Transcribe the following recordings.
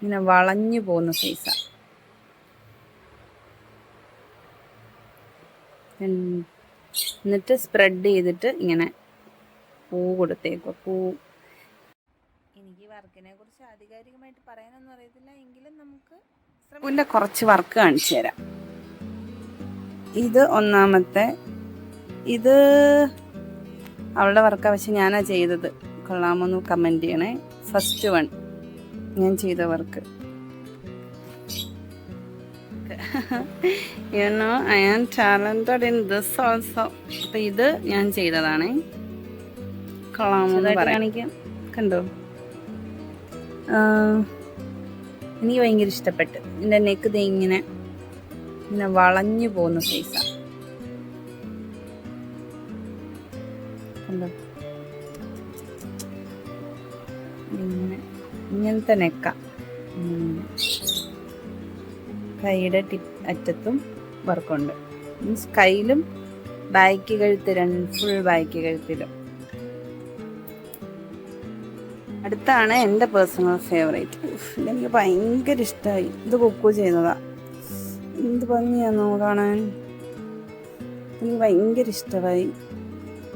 ഇങ്ങനെ വളഞ്ഞു പോകുന്ന സൈസാണ്. എന്നിട്ട് സ്പ്രെഡ് ചെയ്തിട്ട് ഇങ്ങനെ പൂ കൊടുത്തേക്കുക. എനിക്ക് വർക്കിനെ കുറിച്ച് ആധികാരികമായിട്ട് പറയാനൊന്നും അറിയത്തില്ല, എങ്കിലും നമുക്ക് പൂവിൻ്റെ കുറച്ച് വർക്ക് കാണിച്ചു തരാം. ഇത് ഒന്നാമത്തെ, ഇത് അവളുടെ വർക്കാണ്, പക്ഷെ ഞാനാ ചെയ്തത്. കൊള്ളാമോന്ന് കമൻറ്റ് ചെയ്യണേ. ഫസ്റ്റ് വൺ ഞാൻ ചെയ്ത work. You know, I am talented in this also. അപ്പം ഇത് ഞാൻ ചെയ്തതാണേ. കൊള്ളാമോന്ന് കാണിക്കാം. കണ്ടോ, എനിക്ക് ഭയങ്കര ഇഷ്ടപ്പെട്ടു. എൻ്റെ നെക്ക് ഇങ്ങനെ വളഞ്ഞു പോകുന്ന സൈസാണ്. കണ്ടോ, ഇങ്ങനത്തെ നെക്ക. കൈയുടെ അറ്റത്തും വർക്കുണ്ട്. മീൻസ് കയ്യിലും ബാക്ക് കഴുത്ത്, ഫുൾ ബാക്ക് കഴുത്തിലും. അടുത്താണ് എൻ്റെ പേഴ്സണൽ ഫേവറേറ്റ്. ഇതെനിക്ക് ഭയങ്കര ഇഷ്ടമായി. ഇത് കുക്കു ചെയ്തതാ. എന്ത് ഭംഗിയാണോ കാണാൻ. എനിക്ക് ഭയങ്കര ഇഷ്ടമായി.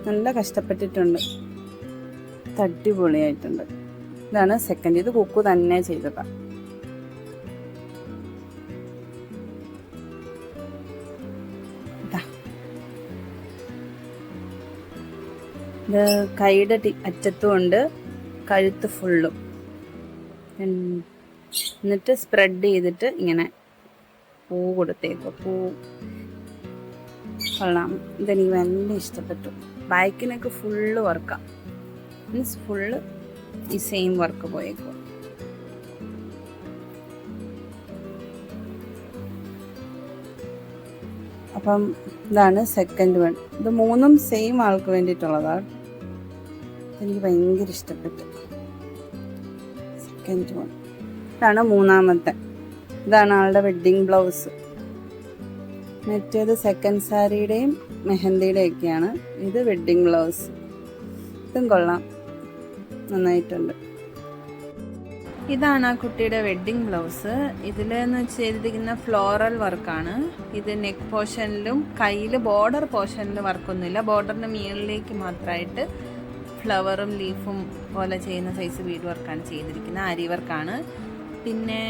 നല്ല കഷ്ടപ്പെട്ടിട്ടുണ്ട്. അടിപൊളിയായിട്ടുണ്ട്. ഇതാണ് സെക്കൻഡ്. ഇത് കുക്കു തന്നെ ചെയ്തതാ. ഇത് കൈയുടെ അറ്റത്തും ഉണ്ട്, കഴുത്ത് ഫുള്ളും. എന്നിട്ട് സ്പ്രെഡ് ചെയ്തിട്ട് ഇങ്ങനെ പൂ കൊടുത്തേക്കുക. കൊള്ളാം. ഇതെനിക്ക് നല്ല ഇഷ്ടപ്പെട്ടു. ബാക്കിനൊക്കെ ഫുള്ള് വർക്കാണ്. മീൻസ് ഫുള്ള് ഈ സെയിം വർക്ക് പോയേക്കുക. അപ്പം ഇതാണ് സെക്കൻഡ് വൺ. ഇത് മൂന്നും സെയിം ആൾക്ക് വേണ്ടിയിട്ടുള്ളതാണ്. എനിക്ക് ഭയങ്കര ഇഷ്ടപ്പെട്ടു. Second one. ഇതാണ് മൂന്നാമത്തെ. ഇതാണ് ആളുടെ വെഡ്ഡിങ് ബ്ലൗസ്. മറ്റേത് സെക്കൻഡ് സാരിയുടെയും മെഹന്തിയുടെയും ഒക്കെയാണ്. ഇത് വെഡ്ഡിങ് ബ്ലൗസ്. ഇതും കൊള്ളാം, നന്നായിട്ടുണ്ട്. ഇതാണ് ആ കുട്ടിയുടെ വെഡ്ഡിങ് ബ്ലൗസ്. ഇതിലെന്ന് ചെയ്തിരിക്കുന്ന ഫ്ലോറൽ വർക്കാണ്. ഇത് നെക്ക് പോർഷനിലും കയ്യിൽ ബോർഡർ പോർഷനിൽ വർക്കൊന്നുമില്ല. ബോർഡറിന് മുകളിലേക്ക് മാത്രമായിട്ട് ഫ്ലവറും ലീഫും പോലെ ചെയ്യുന്ന സൈസ് ബീഡ് വർക്കാണ് ചെയ്തിരിക്കുന്നത്. ആരി വർക്കാണ്. പിന്നെ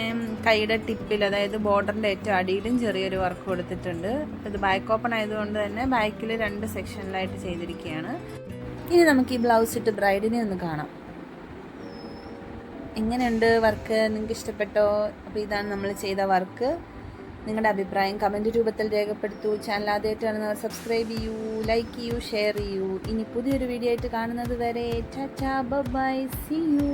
കൈയുടെ ടിപ്പിൽ, അതായത് ബോർഡറിൻ്റെ ഏറ്റവും അടിയിലും ചെറിയൊരു വർക്ക് കൊടുത്തിട്ടുണ്ട്. ഇത് ബാക്ക് ഓപ്പൺ ആയതുകൊണ്ട് തന്നെ ബാക്കിൽ 2 സെക്ഷനിലായിട്ട് ചെയ്തിരിക്കുകയാണ്. ഇനി നമുക്ക് ഈ ബ്ലൗസ് ഇട്ട് ബ്രൈഡിനെ ഒന്ന് കാണാം. എങ്ങനെയുണ്ട് വർക്ക്? നിങ്ങൾക്ക് ഇഷ്ടപ്പെട്ടോ? അപ്പോൾ ഇതാണ് നമ്മൾ ചെയ്ത വർക്ക്. നിങ്ങളുടെ അഭിപ്രായം കമൻറ്റ് രൂപത്തിൽ രേഖപ്പെടുത്തൂ. ചാനൽ ആദ്യമായിട്ട് കാണുന്നവർ സബ്സ്ക്രൈബ് ചെയ്യൂ, ലൈക്ക് ചെയ്യൂ, ഷെയർ ചെയ്യൂ. ഇനി പുതിയൊരു വീഡിയോ ആയിട്ട് കാണുന്നത് വരെ ടാറ്റാ, ബൈ, സീ യു.